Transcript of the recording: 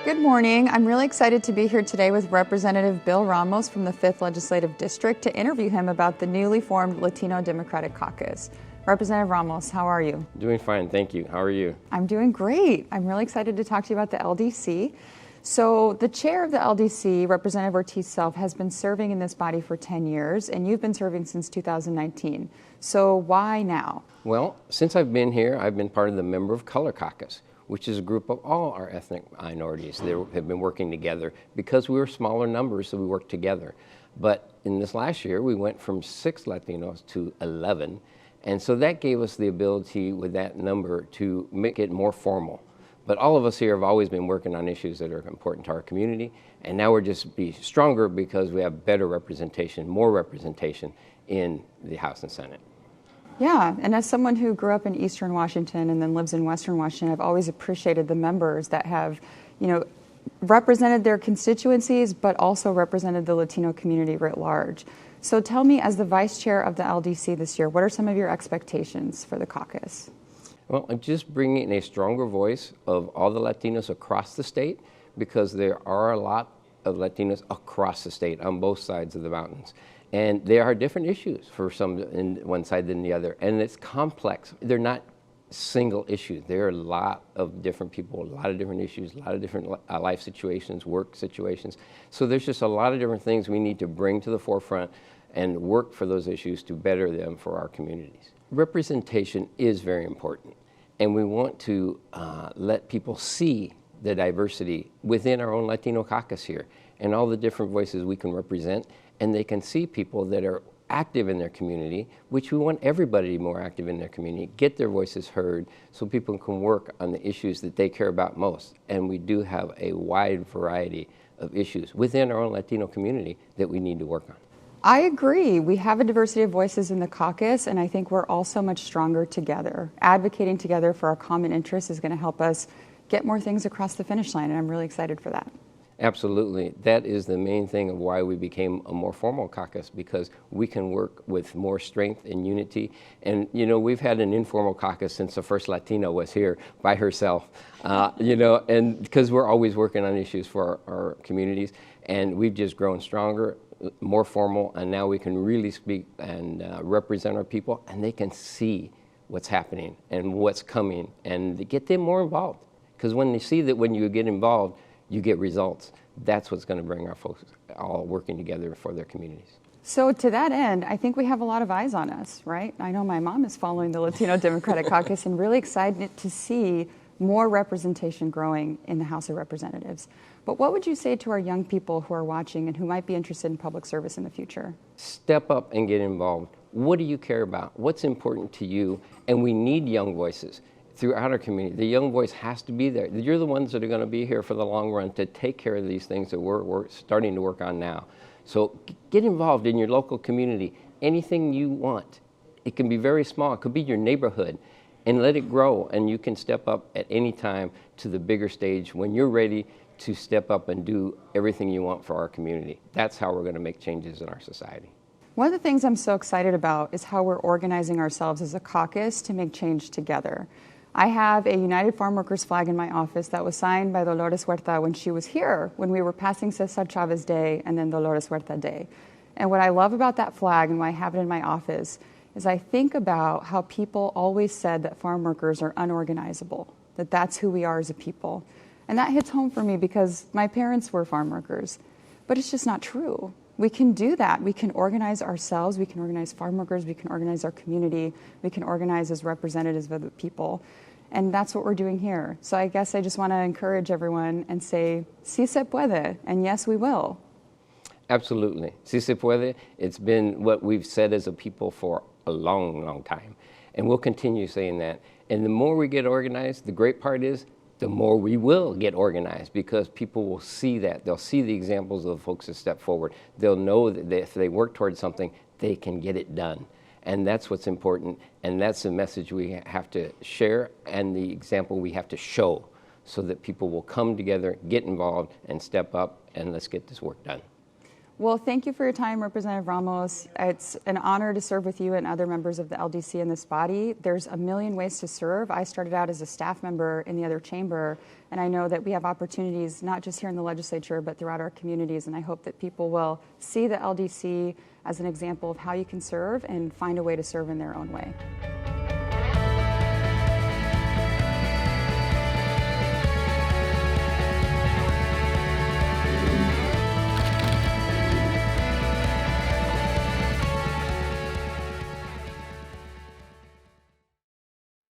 Good morning. I'm really excited to be here today with Representative Bill Ramos from the 5th Legislative District to interview him about the newly formed Latino Democratic Caucus. Representative Ramos, how are you? Doing fine, thank you. How are you? I'm doing great. I'm really excited to talk to you about the LDC. So the chair of the LDC, Representative Ortiz-Self, has been serving in this body for 10 years, and you've been serving since 2019. So why now? Well, since I've been here, I've been part of the Member of Color Caucus, which is a group of all our ethnic minorities that have been working together. Because we were smaller numbers, so we worked together. But in this last year, we went from 6 Latinos to 11. And so that gave us the ability with that number to make it more formal. But all of us here have always been working on issues that are important to our community. And now we're just be stronger because we have better representation, more representation in the House and Senate. Yeah, and as someone who grew up in Eastern Washington and then lives in Western Washington, I've always appreciated the members that have, represented their constituencies, but also represented the Latino community writ large. So tell me, as the vice chair of the LDC this year, what are some of your expectations for the caucus? Well, I'm just bringing a stronger voice of all the Latinos across the state, because there are a lot of Latinos across the state on both sides of the mountains. And there are different issues for some in one side than the other, and it's complex. They're not single issues. There are a lot of different people, a lot of different issues, a lot of different life situations, work situations. So there's just a lot of different things we need to bring to the forefront and work for those issues to better them for our communities. Representation is very important, and we want to let people see the diversity within our own Latino caucus here and all the different voices we can represent, and they can see people that are active in their community, which we want everybody to be more active in their community, get their voices heard so people can work on the issues that they care about most. And we do have a wide variety of issues within our own Latino community that we need to work on. I agree. We have a diversity of voices in the caucus, and I think we're all so much stronger together. Advocating together for our common interests is going to help us get more things across the finish line, and I'm really excited for that. Absolutely. That is the main thing of why we became a more formal caucus, because we can work with more strength and unity. And, we've had an informal caucus since the first Latina was here by herself, and because we're always working on issues for our communities, and we've just grown stronger, more formal, and now we can really speak and represent our people, and they can see what's happening and what's coming, and get them more involved. Because when they see that when you get involved, you get results. That's what's going to bring our folks all working together for their communities. So to that end, I think we have a lot of eyes on us, right? I know my mom is following the Latino Democratic Caucus and really excited to see more representation growing in the House of Representatives. But what would you say to our young people who are watching and who might be interested in public service in the future? Step up and get involved. What do you care about? What's important to you? And we need young voices throughout our community. The young voice has to be there. You're the ones that are going to be here for the long run to take care of these things that we're starting to work on now. So get involved in your local community. Anything you want. It can be very small. It could be your neighborhood. And let it grow. And you can step up at any time to the bigger stage when you're ready to step up and do everything you want for our community. That's how we're going to make changes in our society. One of the things I'm so excited about is how we're organizing ourselves as a caucus to make change together. I have a United Farm Workers flag in my office that was signed by Dolores Huerta when she was here, when we were passing Cesar Chavez Day and then Dolores Huerta Day. And what I love about that flag and why I have it in my office is I think about how people always said that farm workers are unorganizable, that that's who we are as a people. And that hits home for me because my parents were farm workers, but it's just not true. We can do that. We can organize ourselves. We can organize farm workers. We can organize our community. We can organize as representatives of the people. And that's what we're doing here. So I guess I just want to encourage everyone and say, sí se puede, and yes, we will. Absolutely. Sí se puede. It's been what we've said as a people for a long, long time. And we'll continue saying that. And the more we get organized, the great part is, the more we will get organized, because people will see that. They'll see the examples of the folks that step forward. They'll know that if they work towards something, they can get it done. And that's what's important, and that's the message we have to share and the example we have to show so that people will come together, get involved, and step up, and let's get this work done. Well, thank you for your time, Representative Ramos. It's an honor to serve with you and other members of the LDC in this body. There's a million ways to serve. I started out as a staff member in the other chamber, and I know that we have opportunities not just here in the legislature, but throughout our communities, and I hope that people will see the LDC as an example of how you can serve and find a way to serve in their own way.